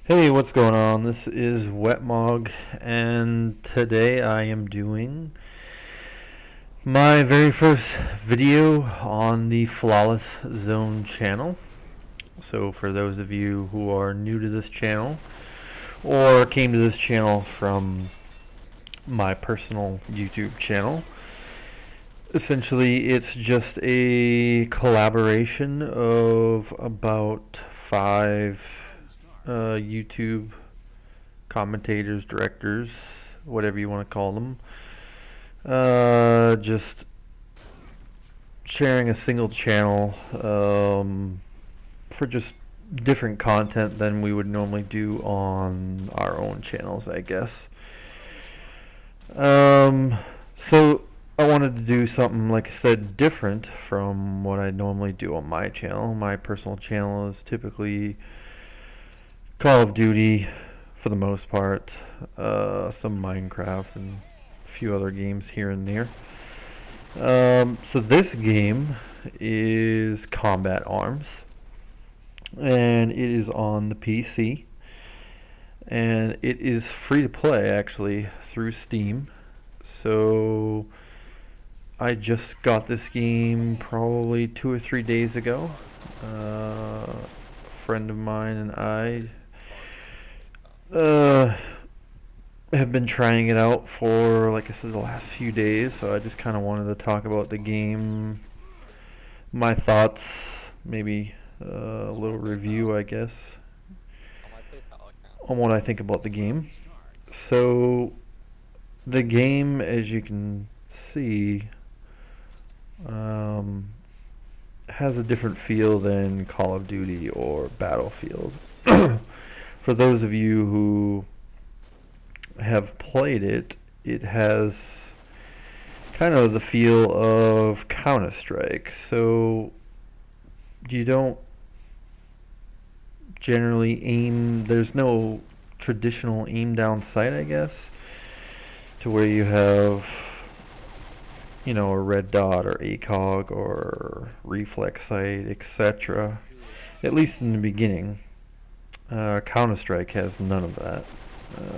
Hey, what's going on? This is Wetmog, and today I am doing my very first video on the Flawless Zone channel. So for those of you who are new to this channel, or came to this channel from my personal YouTube channel, essentially it's just a collaboration of about five YouTube commentators, directors, whatever you want to call them, just sharing a single channel for just different content than we would normally do on our own channels, I guess. So I wanted to do something, like I said, different from what I normally do on my channel. My personal channel is typically Call of Duty, for the most part, some Minecraft and a few other games here and there. So this game is Combat Arms, and it is on the PC, and it is free to play actually through Steam. So I just got this game probably 2 or 3 days ago. A friend of mine and I have been trying it out for, like I said, the last few days, so I just kind of wanted to talk about the game, my thoughts, maybe a little review, I guess, on what I think about the game. So, the game, as you can see, has a different feel than Call of Duty or Battlefield. For those of you who have played it, it has kind of the feel of Counter-Strike. So you don't generally aim, there's no traditional aim down sight, I guess, to where you have, you know, a red dot or ACOG or reflex sight, etc. At least in the beginning. Counter-Strike has none of that.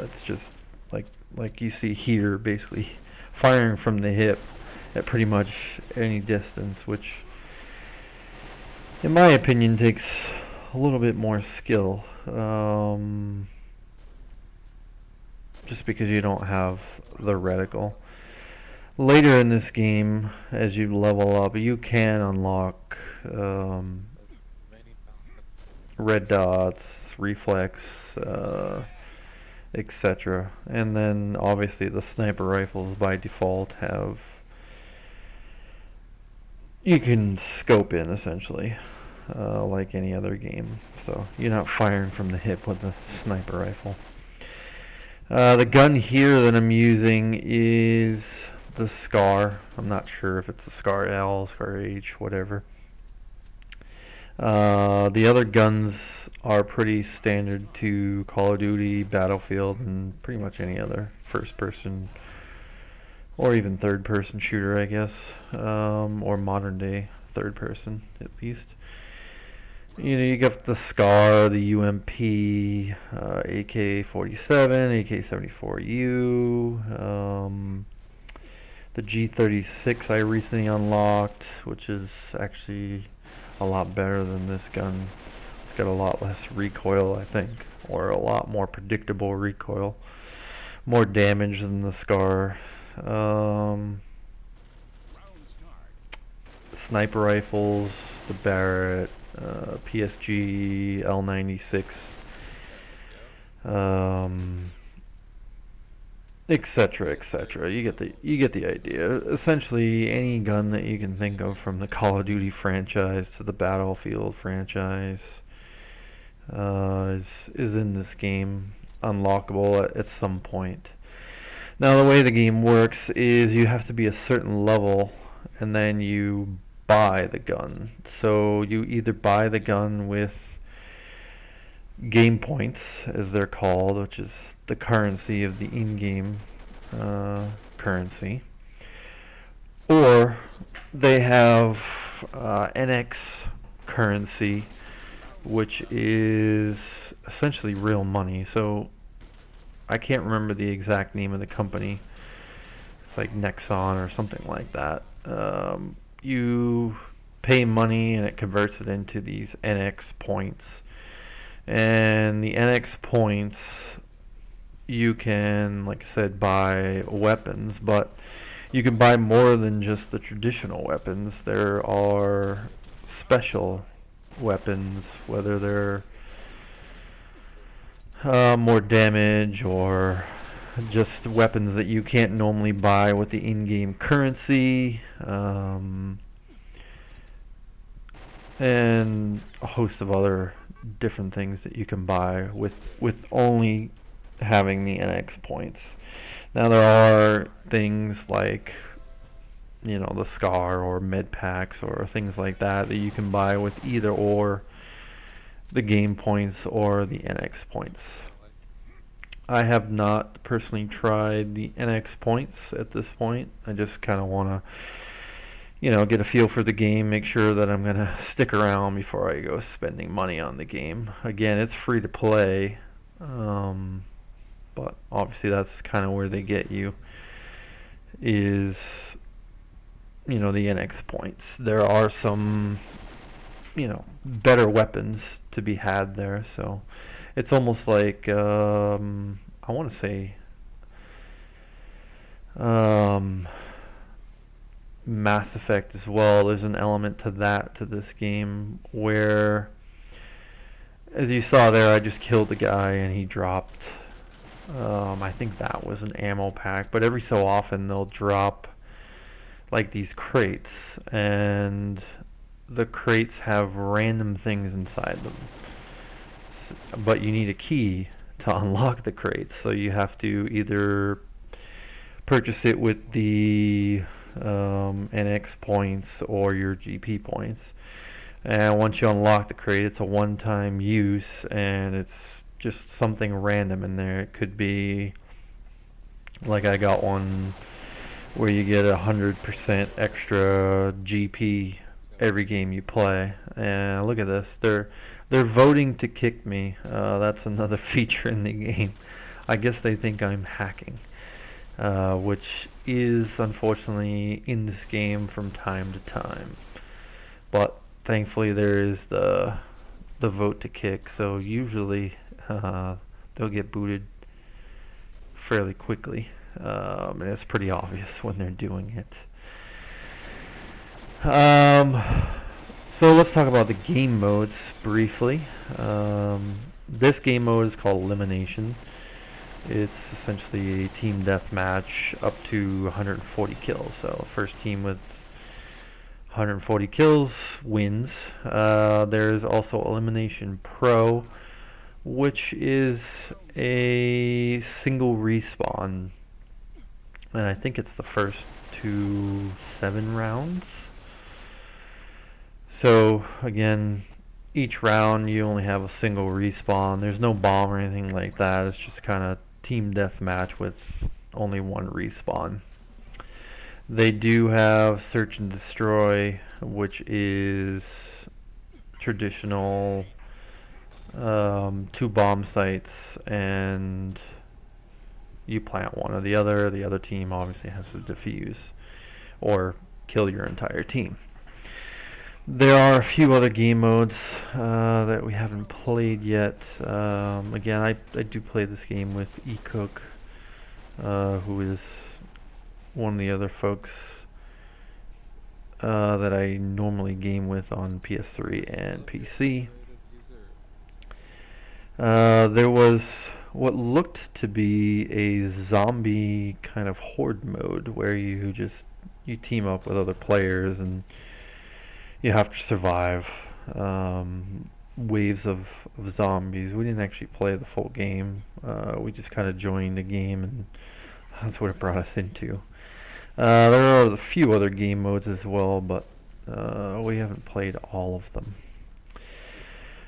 It's just like you see here, basically firing from the hip at pretty much any distance, which in my opinion takes a little bit more skill, just because you don't have the reticle. Later in this game, as you level up, you can unlock red dots, reflex, etc. And then obviously the sniper rifles by default have, you can scope in essentially, like any other game. So you're not firing from the hip with the sniper rifle. The gun here that I'm using is the Scar. I'm not sure if it's the Scar L, Scar H, whatever. The other guns are pretty standard to Call of Duty, Battlefield, and pretty much any other first-person or even third-person shooter, I guess, or modern-day third-person at least. You know, you got the Scar, the UMP, AK-47, AK-74U, the G36 I recently unlocked, which is actually a lot better than this gun. It's got a lot less recoil, I think, or a lot more predictable recoil, more damage than the Scar. Sniper rifles, the Barrett, PSG L96, etc., etc. You get the idea. Essentially, any gun that you can think of, from the Call of Duty franchise to the Battlefield franchise, is in this game, unlockable at some point. Now, the way the game works is you have to be a certain level, and then you buy the gun. So you either buy the gun with game points, as they're called, which is the currency of the in-game currency, or they have NX currency, which is essentially real money. So I can't remember the exact name of the company. It's like Nexon or something like that. You pay money and it converts it into these NX points. And the NX points, you can, like I said, buy weapons, but you can buy more than just the traditional weapons. There are special weapons, whether they're more damage or just weapons that you can't normally buy with the in-game currency, and a host of other different things that you can buy with only having the NX points. Now there are things like, you know, the Scar or med packs or things like that that you can buy with either or the game points or the NX points. I have not personally tried the NX points at this point. I just kind of want to, you know, get a feel for the game, make sure that I'm going to stick around before I go spending money on the game. Again, it's free to play, but obviously that's kind of where they get you, is, you know, the NX points. There are some, you know, better weapons to be had there, so it's almost like, I want to say, Mass Effect as well. There's an element to that, to this game, where, as you saw there, I just killed the guy and he dropped, I think that was an ammo pack, but every so often they'll drop like these crates, and the crates have random things inside them, but you need a key to unlock the crates, so you have to either purchase it with the NX points or your GP points. And once you unlock the crate, it's a one-time use, and it's just something random in there. It could be, like I got one where you get 100% extra GP every game you play. And look at this, they're voting to kick me. That's another feature in the game. I guess they think I'm hacking, which is unfortunately in this game from time to time. But thankfully there is the vote to kick, so usually they'll get booted fairly quickly, and it's pretty obvious when they're doing it. So let's talk about the game modes briefly. This game mode is called Elimination. It's essentially a team deathmatch up to 140 kills. So first team with 140 kills wins. There's also Elimination Pro, which is a single respawn, and I think it's the first to 7 rounds. So again, each round you only have a single respawn. There's no bomb or anything like that. It's just kind of team deathmatch with only one respawn. They do have Search and Destroy, which is traditional, 2 bomb sites, and you plant one or the other. The other team obviously has to defuse or kill your entire team. There are a few other game modes that we haven't played yet. Again, I do play this game with eCook, who is one of the other folks that I normally game with on PS3 and PC. There was what looked to be a zombie kind of horde mode where you team up with other players and you have to survive waves of zombies. We didn't actually play the full game. We just kind of joined the game, and that's what it brought us into. There are a few other game modes as well, but we haven't played all of them.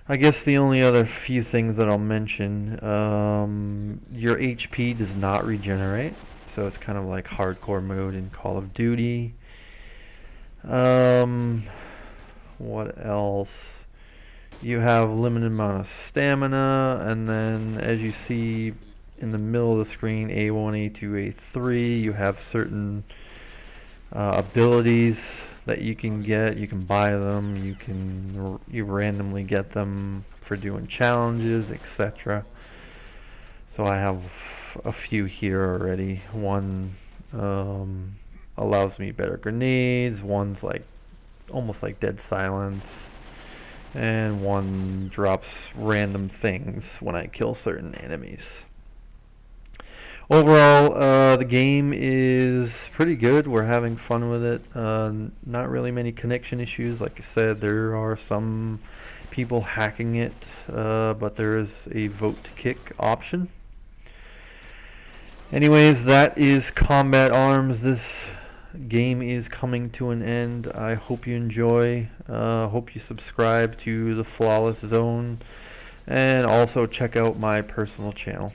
I guess the only other few things that I'll mention, your HP does not regenerate, so it's kind of like hardcore mode in Call of Duty. What else? You have limited amount of stamina, and then as you see in the middle of the screen, A1, A2, A3, you have certain abilities that you can get. You can buy them. You randomly get them for doing challenges, etc. So I have a few here already. One allows me better grenades. One's like almost like dead silence, and one drops random things when I kill certain enemies. Overall, the game is pretty good. We're having fun with it. Not really many connection issues. Like I said, there are some people hacking it, but there is a vote to kick option. Anyways, that is Combat Arms. This game is coming to an end. I hope you enjoy. Hope you subscribe to the Flawless Zone, and also check out my personal channel.